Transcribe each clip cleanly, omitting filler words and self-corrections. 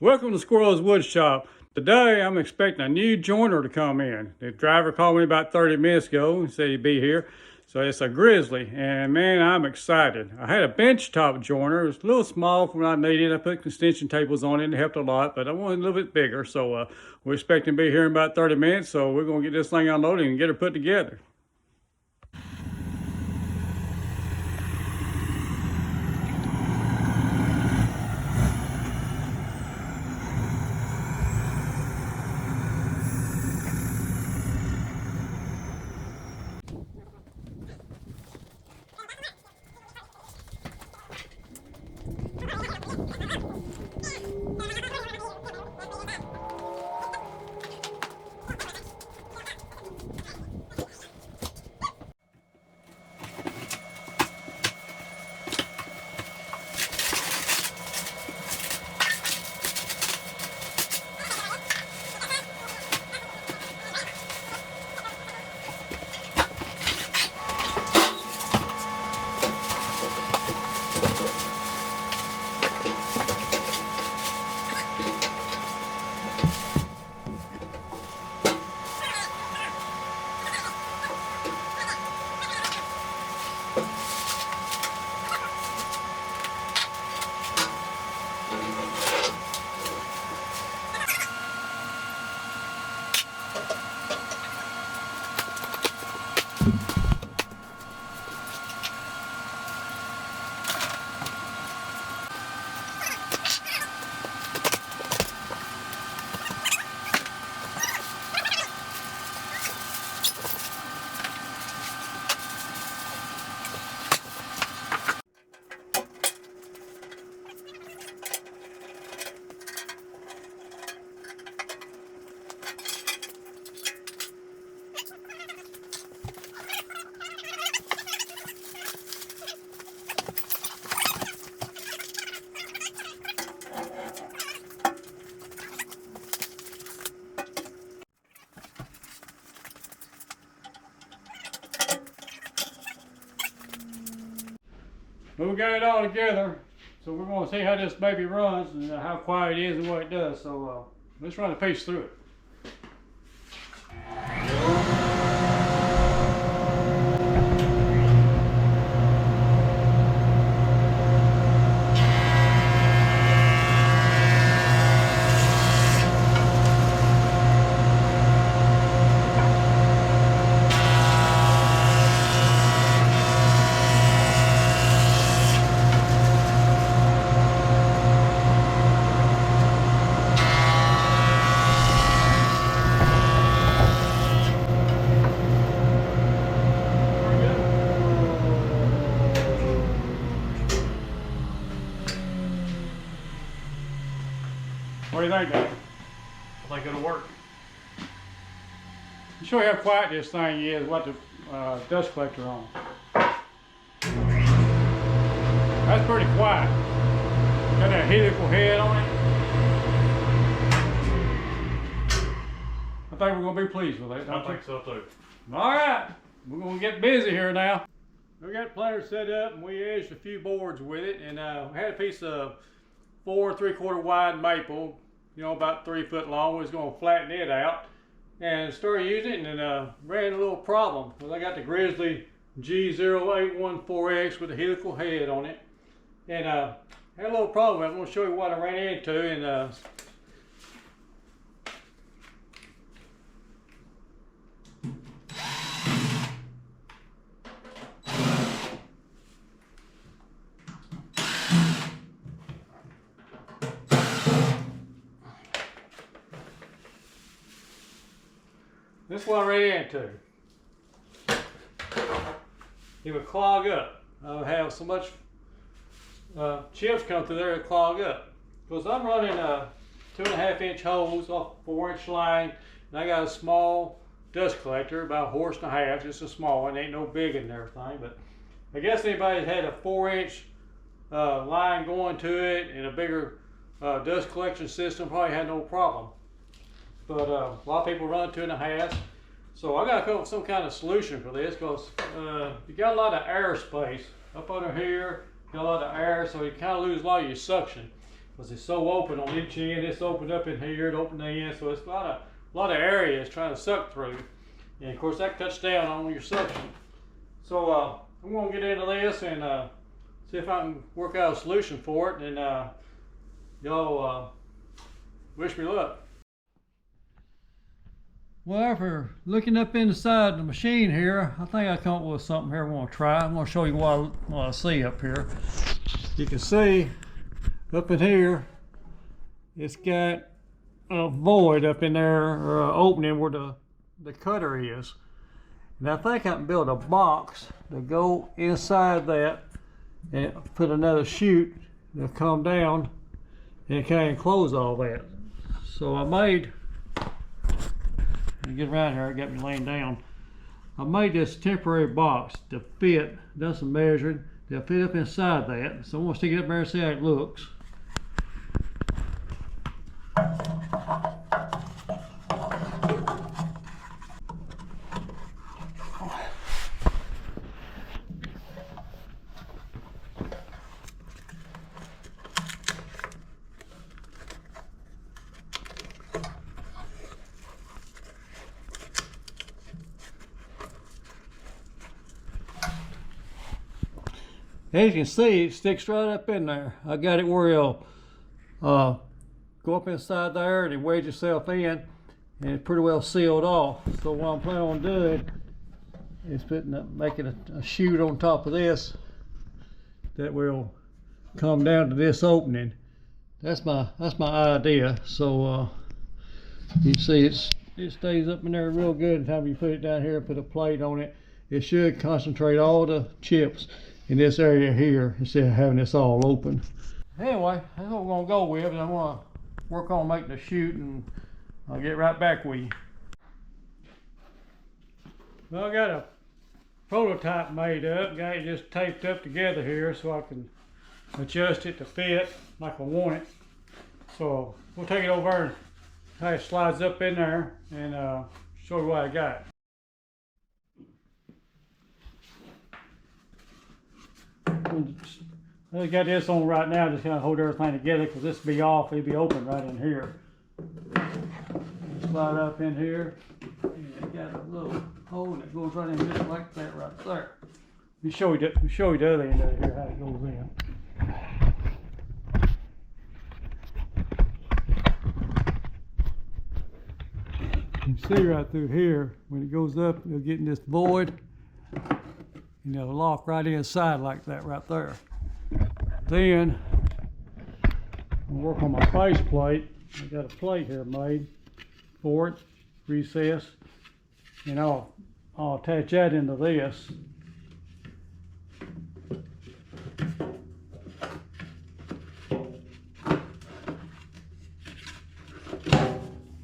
Welcome to Squirrel's Wood Shop. Today I'm expecting a new joiner to come in. The driver called me about 30 minutes ago and said he'd be here. So it's a Grizzly, and man, I'm excited. I had a bench top joiner. It was a little small for what I needed. I put extension tables on it and it helped a lot, but I wanted a little bit bigger. So we're expecting to be here in about 30 minutes. So we're going to get this thing unloaded and get her put together. But we got it all together, so we're going to see how this baby runs and how quiet it is and what it does. So let's run a piece through it. What do you think, Dave? I think it'll work. You show you how quiet this thing is, what the dust collector on. That's pretty quiet. Got that helical head on it. I think we're going to be pleased with it. I think so too. All right, we're going to get busy here now. We got the planer set up and we edged a few boards with it, and we had a piece of 4 3/4 wide maple, you know, about 3 foot long. We was going to flatten it out and started using it, and then ran a little problem because I got the Grizzly G0814X with a helical head on it, and had a little problem. I'm going to show you what I ran into, and this is what I ran into. It would clog up. I would have so much chips come through there it clog up. Because I'm running 2.5 inch hose off 4 inch line, and I got a small dust collector, about 1.5 horses, just a small one, ain't no big in there thing. But I guess anybody that had a 4 inch line going to it and a bigger dust collection system probably had no problem. But a lot of people run 2.5. So I got to come up with some kind of solution for this, because you got a lot of air space up under here. Got a lot of air, so you kind of lose a lot of your suction. because it's so open on each end. It's opened up in here, it opened in, so it's a lot of areas trying to suck through. And of course that cuts down on your suction. So I'm going to get into this and see if I can work out a solution for it, and y'all wish me luck. Well, after looking up inside the machine here, I think I come up with something here I want to try. I'm going to show you what I see up here. You can see up in here, it's got a void up in there, or an opening where the cutter is. And I think I can build a box to go inside that and put another chute that'll come down and kind of enclose all that. So I made, get around here, it got me laying down. I made this temporary box to fit, done some measuring, they'll fit up inside that. So I'm gonna stick it up there and see how it looks. As you can see, it sticks right up in there. I got it where it'll go up inside there and it wedge itself in, and it's pretty well sealed off. So what I'm planning on doing is making a chute on top of this that will come down to this opening. That's my idea. So you can see it stays up in there real good. Until you put it down here and put a plate on it, it should concentrate all the chips in this area here instead of having this all open. Anyway, that's what we're gonna go with, and I'm gonna work on making the chute, and I'll get right back with you. Well, I got a prototype made up, got it just taped up together here so I can adjust it to fit like I want it. So we'll take it over and how it slides up in there and show you what I got. I got this on right now, just kind of hold everything together because this will be off, it'll be open right in here. Slide up in here, and it got a little hole that goes right in just like that right there. Let me show you the other end of it here, how it goes in. You can see right through here, when it goes up, it'll get in this void, and it'll lock right inside like that right there. Then I'll work on my face plate. I got a plate here made for it, recessed, and I'll attach that into this.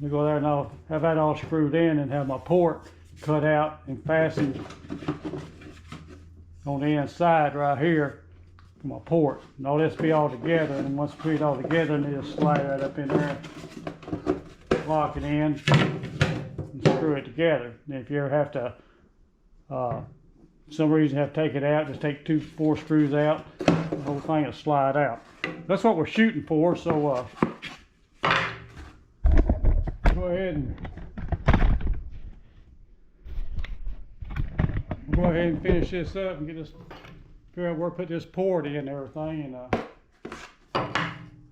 I'll go there and I'll have that all screwed in and have my port cut out and fastened on the inside right here for my port. And all this will be all together, and once we put it all together, and just slide right up in there, lock it in, and screw it together. And if you ever have to, for some reason have to take it out, just take 4 screws out, the whole thing will slide out. That's what we're shooting for, so go ahead and finish this up and get this, figure out where to put this port in and everything, and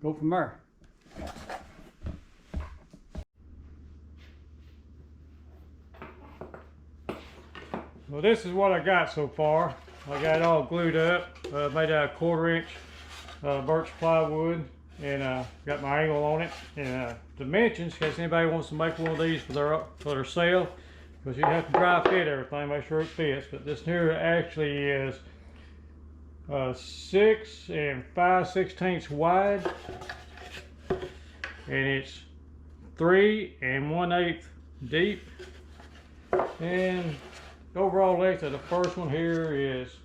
go from there. Well, this is what I got so far. I got it all glued up, made out of 1/4 inch birch plywood, and got my angle on it, and dimensions in case anybody wants to make one of these for their sale, because you have to dry fit everything, make sure it fits. But this here actually is 6 5/16 wide, and it's 3 1/8 deep, and the overall length of the first one here is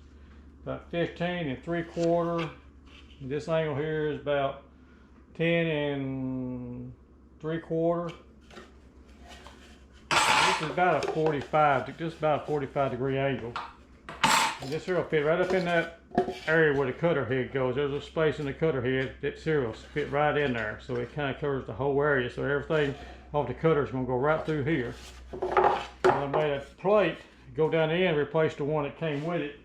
about 15 3/4, and this angle here is about 10 3/4. This is about a 45, just about a 45 degree angle. And this here will fit right up in that area where the cutter head goes. There's a space in the cutter head that here will fit right in there. So it kind of covers the whole area. So everything off the cutter is going to go right through here. And I made a plate go down the end, replace the one that came with it.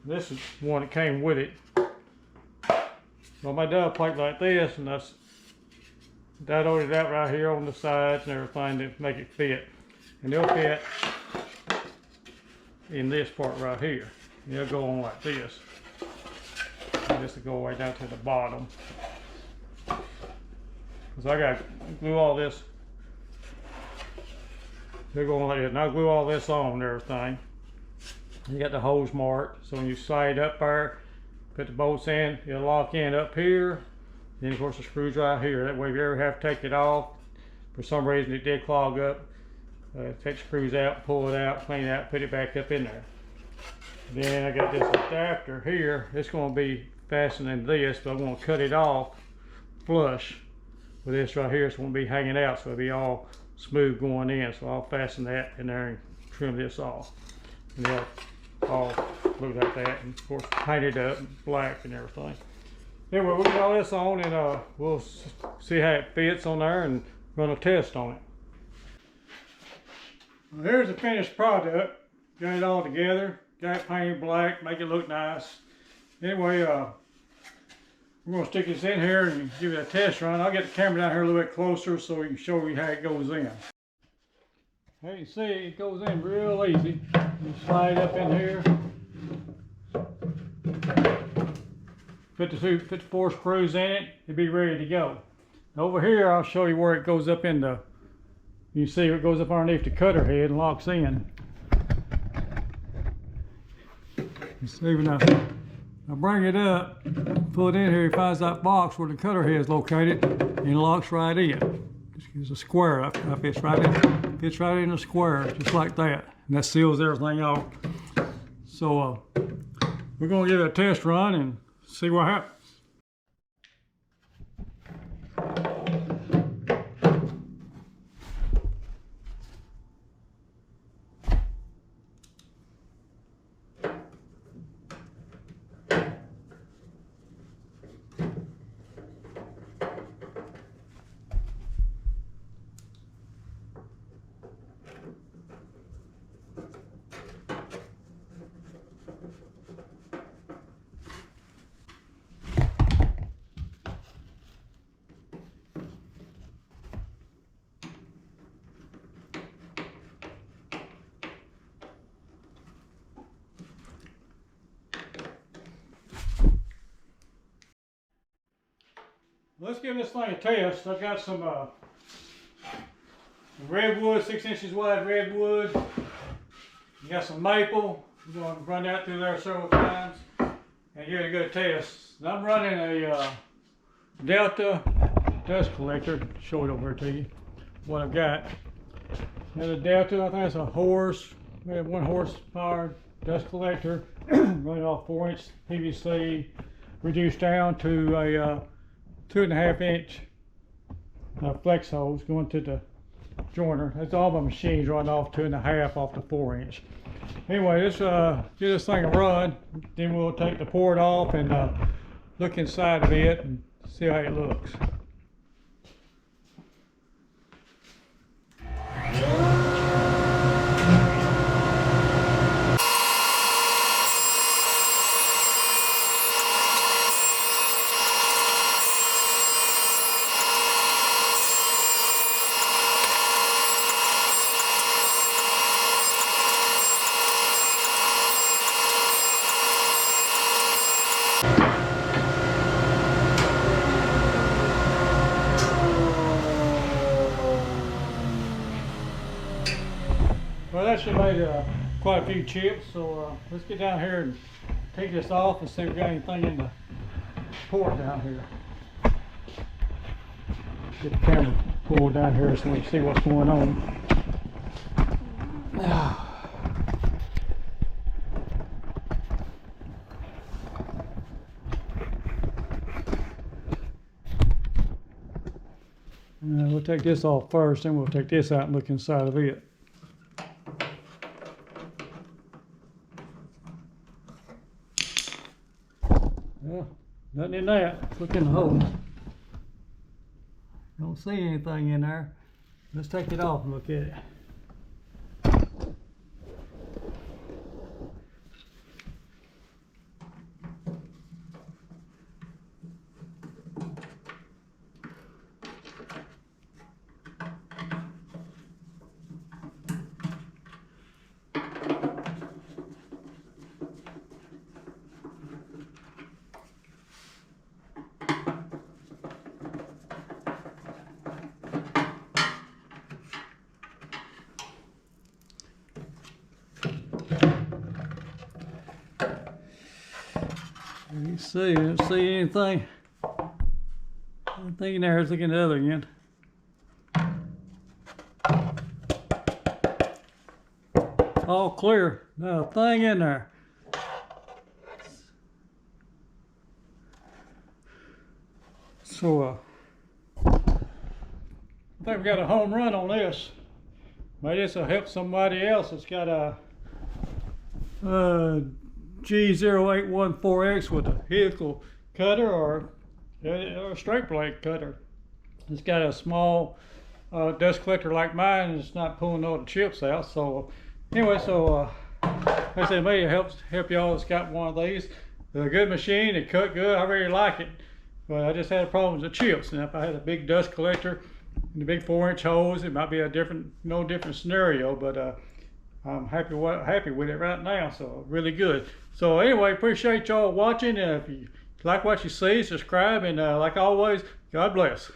This is one that came with it. So I made a plate like this, and that's ordered that right here on the sides and everything to make it fit. And they'll fit in this part right here. They'll go on like this. And this will go way down to the bottom. Because I got to glue all this. They're going like this. And I'll glue all this on and everything. You got the holes marked. So when you slide up there, put the bolts in, it'll lock in up here. Then of course the screws right here. That way if you ever have to take it off, for some reason it did clog up, take the screws out, pull it out, clean it out, put it back up in there. Then I got this adapter here. It's going to be fastened in this, but I'm going to cut it off flush with this right here. It's going to be hanging out, so it'll be all smooth going in. So I'll fasten that in there and trim this off. And they'll all look like that, and of course paint it up black and everything. Anyway, we'll get all this on, and we'll see how it fits on there and run a test on it. Well, here's the finished product. Got it all together, got it painted black, make it look nice. Anyway, we're going to stick this in here and give it a test run. I'll get the camera down here a little bit closer so we can show you how it goes in. Hey, you see, it goes in real easy. You slide up in here. Put the 4 screws in it, it'll be ready to go. Over here, I'll show you where it goes up in the, you see it goes up underneath the cutter head and locks in. You see when I bring it up, pull it in here, it finds that box where the cutter head is located, and it locks right in. It's a square, fits right in the square, just like that. And that seals everything off. So we're gonna give it a test run and see what happens. Let's give this thing a test. I've got some redwood, 6 inches wide redwood. You got some maple. I'm going to run that through there several times and give it a good test. And I'm running a Delta dust collector. Show it over to you. What I've got. There's a Delta. I think it's a horse. We have 1 horsepower dust collector. Running off 4-inch PVC, reduced down to a 2.5 inch flex hose going to the joiner. That's all my machines running off 2.5 off the 4-inch. Anyway, let's get this thing a run. Then we'll take the port off and look inside of it and see how it looks. Well, that should have made quite a few chips, so let's get down here and take this off and see if we got anything in the port down here. Get the camera pulled down here so we can see what's going on. We'll take this off first, then we'll take this out and look inside of it. Well, nothing in that. Look in the hole. Don't see anything in there. Let's take it off and look at it. You see, I don't see anything. Anything in there. Let's look in the other again. All clear. Not a thing in there. So, I think we got a home run on this. Maybe this will help somebody else that's got a G0814X with a helical cutter or a straight blade cutter. It's got a small dust collector like mine, and it's not pulling all the chips out. So anyway, like I said, maybe it help y'all that's got one of these. It's a good machine. It cut good. I really like it. But I just had a problem with the chips. And if I had a big dust collector and the big 4-inch hose, it might be a different scenario. But I'm happy with it right now, so really good. So anyway, appreciate y'all watching. If you like what you see, subscribe, and like always, God bless.